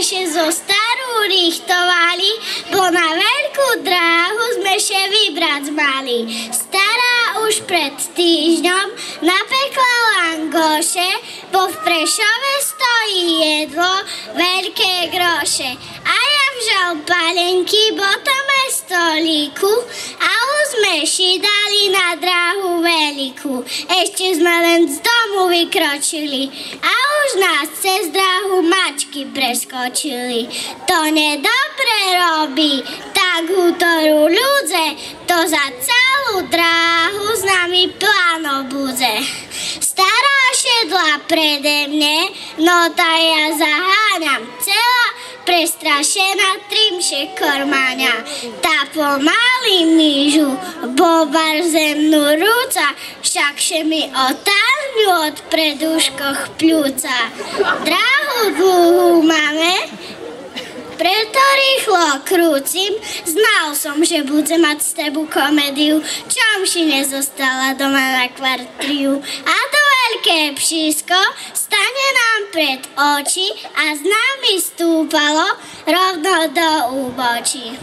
še zo starú richtovali, bo na veľkú dráhu sme še vybrať mali. Stará už pred týždňom napekla langoše, bo v Prešove stojí jedlo veľké groše. A ja vžal palenky, botome stolíku a už sme ši dali na dráhu veľkú. Ešte sme len z domu vykročili a už nás cez dráhu mačky preskočili. To nedobre robí, tak hutoru ľudze, to za celú dráhu s nami pláno budze. Stará šedla prede mne, no tá ja zaháňam celá, prestrašená trimše kormáňa. Tá pomaly mížu, bo barzemnú rúca, všakže mi otáhňu od predúškoch pľúca. Dráhu dlhú máme, preto rýchlo krúcim, znal som, že budem mať s tebu komédiu, čom si nezostala doma na kvartriu. A to veľké pšísko stane nám pred oči a z nami stúpalo rovno do úbočí.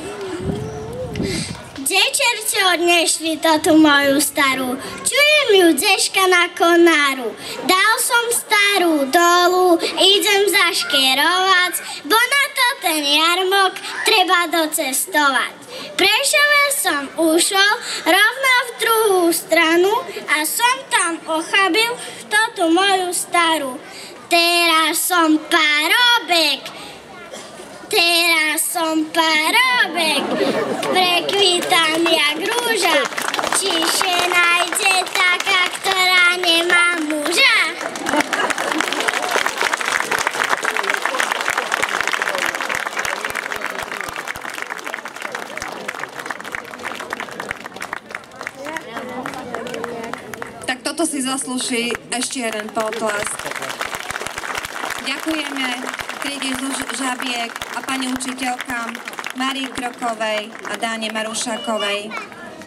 Kde čerti odnešli tú moju starú, čujem ju dzeška na konáru. Dal som starú dolu, idem zaškerovať, bo na to ten jarmok treba docestovať. Prešove som ušol rovno v druhú stranu a som tam ochabil tú moju starú. Teraz som parobek, prekvítam jak rúža, čiže nájde taká, ktorá nemá muža. Tak toto si zaslúži ešte jeden potlesk. Ďakujeme triede Žabiek a pani učiteľkám Márii Krokovej a Dáne Marušákovej.